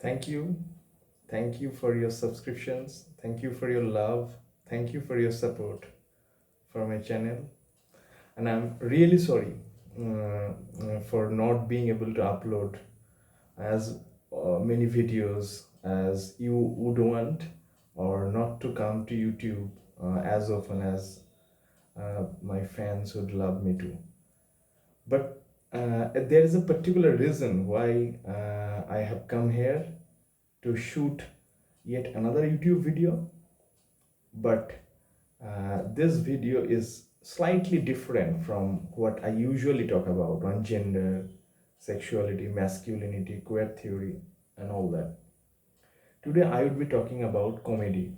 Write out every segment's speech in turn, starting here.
Thank you. Thank you for your subscriptions. Thank you for your love. Thank you for your support for my channel. And I'm really sorry for not being able to upload as many videos as you would want, or not to come to YouTube as often as my fans would love me to. But there is a particular reason why I have come here to shoot yet another YouTube video. But this video is slightly different from what I usually talk about on gender, sexuality, masculinity, queer theory, and all that. Today I would be talking about comedy.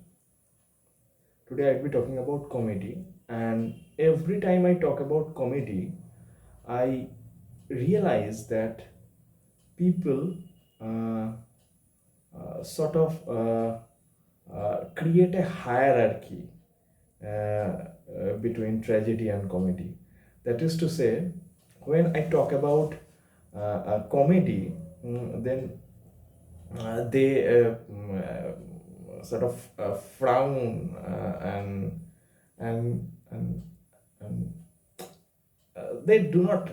And every time I talk about comedy, I realize that people uh, create a hierarchy between tragedy and comedy. That is to say, when I talk about comedy, then they frown and they do not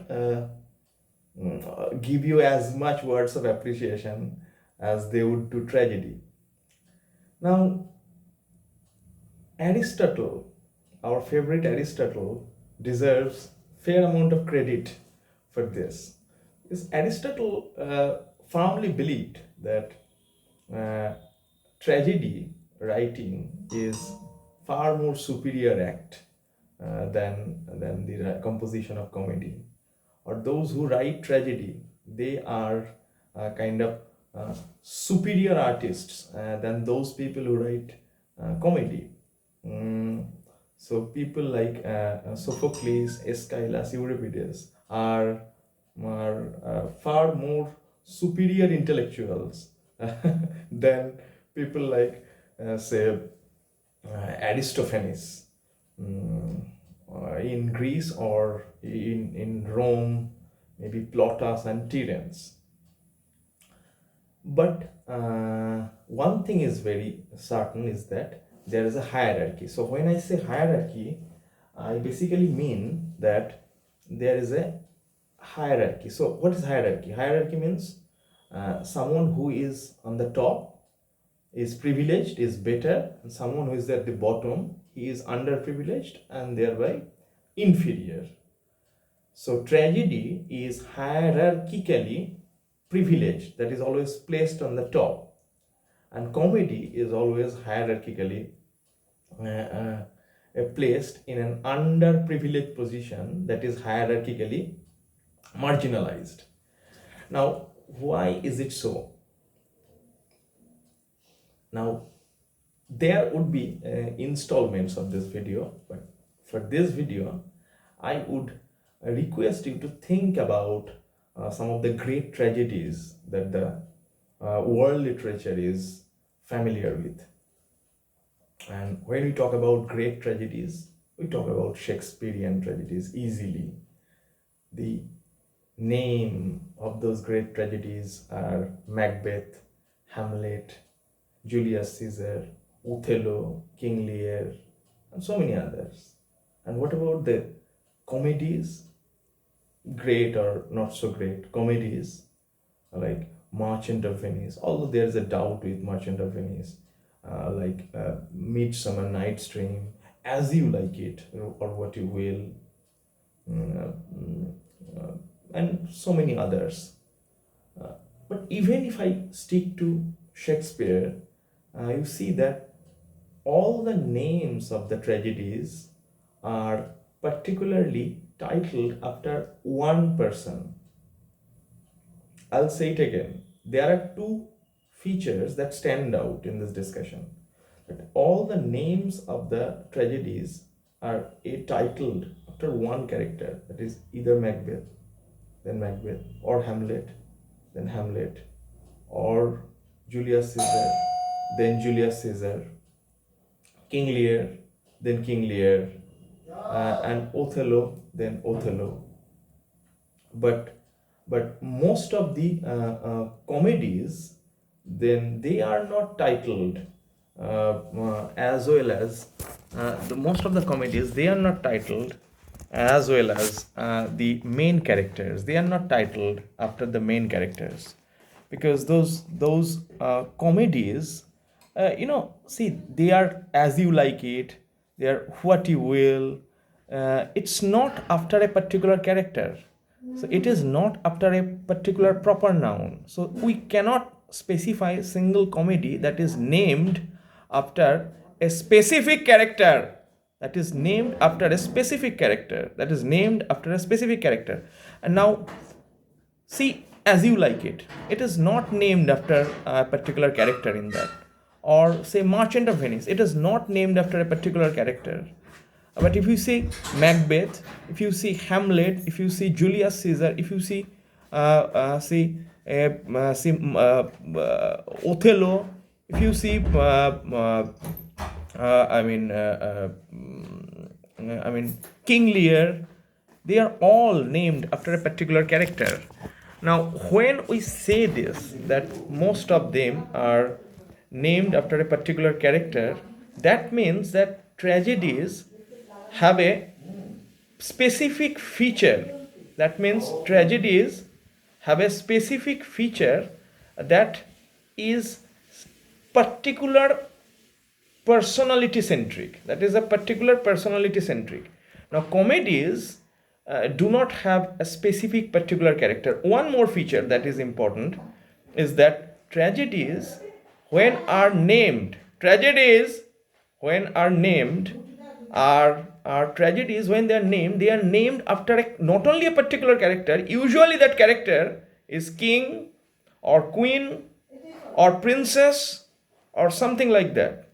give you as much words of appreciation as they would to tragedy. Now, Aristotle, our favorite Aristotle, deserves fair amount of credit for this. Because Aristotle firmly believed that uh, tragedy writing is far more superior act than the composition of comedy. Or those who write tragedy, they are kind of superior artists than those people who write comedy. So people like Sophocles, Aeschylus, Euripides are far more superior intellectuals than people like, say, Aristophanes in Greece, or in Rome, maybe Plautus and Terence. But one thing is very certain, is that there is a hierarchy. So when I say hierarchy, I basically mean that there is a hierarchy. So what is hierarchy? Hierarchy means someone who is on the top is privileged, is better, and someone who is at the bottom, he is underprivileged and thereby inferior. So tragedy is hierarchically privileged, that is always placed on the top, and comedy is always hierarchically placed in an underprivileged position, that is hierarchically marginalized. Now, why is it so? Now, there would be installments of this video, but for this video I would request you to think about some of the great tragedies that the world literature is familiar with. And when we talk about great tragedies, we talk about Shakespearean tragedies easily. The name of those great tragedies are Macbeth, Hamlet, Julius Caesar, Othello, King Lear, and so many others. And what about the comedies? Great or not so great comedies like Merchant of Venice, although there's a doubt with Merchant of Venice, like Midsummer Night's Dream, As You Like It, or What You Will, uh, and so many others. But even if I stick to Shakespeare, you see that all the names of the tragedies are particularly titled after one person. I'll say it again. There are two features that stand out in this discussion. That all the names of the tragedies are titled after one character, that is either Macbeth, then Macbeth, or Hamlet, then Hamlet, or Julius Caesar, then Julius Caesar, King Lear, then King Lear, and Othello, then Othello. But most of the comedies then they are not titled as well as most of the comedies, they are not titled as well as the main characters. They are not titled after the main characters, because those comedies, see, they are as you like it, they are what you will. It's not after a particular character, so it is not after a particular proper noun. So we cannot specify a single comedy that is named after a specific character, that is named after a specific character, that is named after a specific character. And now, see, as you like it, it is not named after a particular character in that. Or say Merchant of Venice, it is not named after a particular character. But if you see Macbeth, if you see Hamlet, if you see Julius Caesar, if you see Othello, if you see King Lear, they are all named after a particular character. Now, when we say this, that most of them are named after a particular character, that means that tragedies have a specific feature. That means tragedies have a specific feature that is particular personality centric. That is a particular personality centric. Now, comedies do not have a specific particular character. One more feature that is important is that tragedies, when are named, tragedies when they are named after not only a particular character. Usually that character is king or queen or princess or something like that.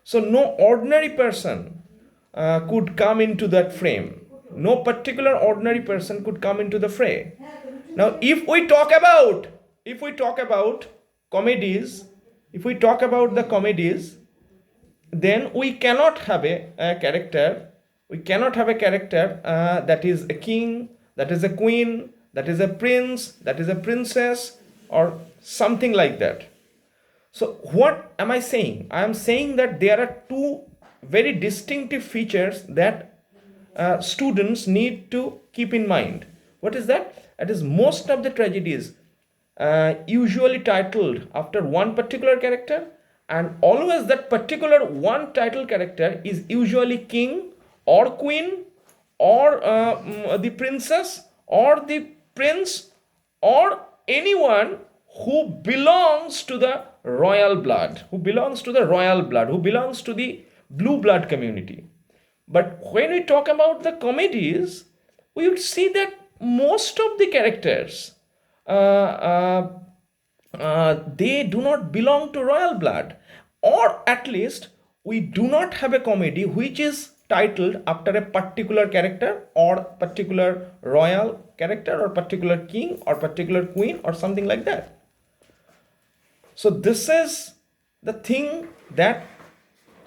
So no ordinary person could come into that frame. No particular ordinary person could come into the fray. Now, if we talk about comedies, then we cannot have a character. We cannot have a character that is a king, that is a queen, that is a prince, that is a princess, or something like that. So what am I saying? I am saying that there are two very distinctive features that students need to keep in mind. What is that? That is, most of the tragedies usually titled after one particular character, and always that particular one title character is usually king or queen or the princess or the prince or anyone who belongs to the royal blood, who belongs to the blue blood community. But when we talk about the comedies, we would see that most of the characters they do not belong to royal blood, or at least we do not have a comedy which is titled after a particular character or particular royal character or particular king or particular queen or something like that. So this is the thing that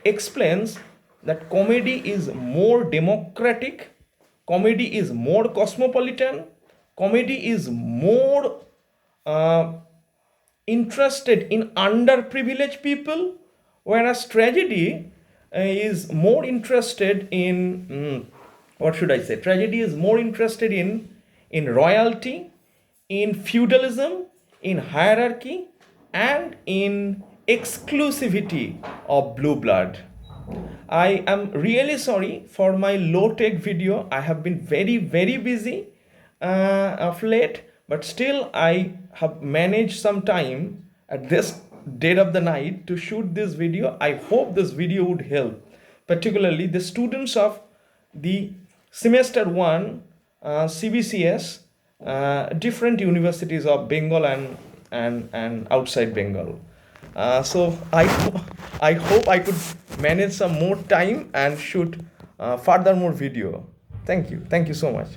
explains that comedy is more democratic, comedy is more cosmopolitan, comedy is more interested in underprivileged people, whereas tragedy is more interested in tragedy is more interested in royalty, in feudalism, in hierarchy, and in exclusivity of blue blood. I am really sorry for my low-tech video. I have been very, very busy of late, but still I have managed some time at this dead of the night to shoot this video. I hope this video would help, particularly the students of the semester 1 CBCS, different universities of Bengal and outside Bengal. So I hope I could manage some more time and shoot further more video. Thank you so much.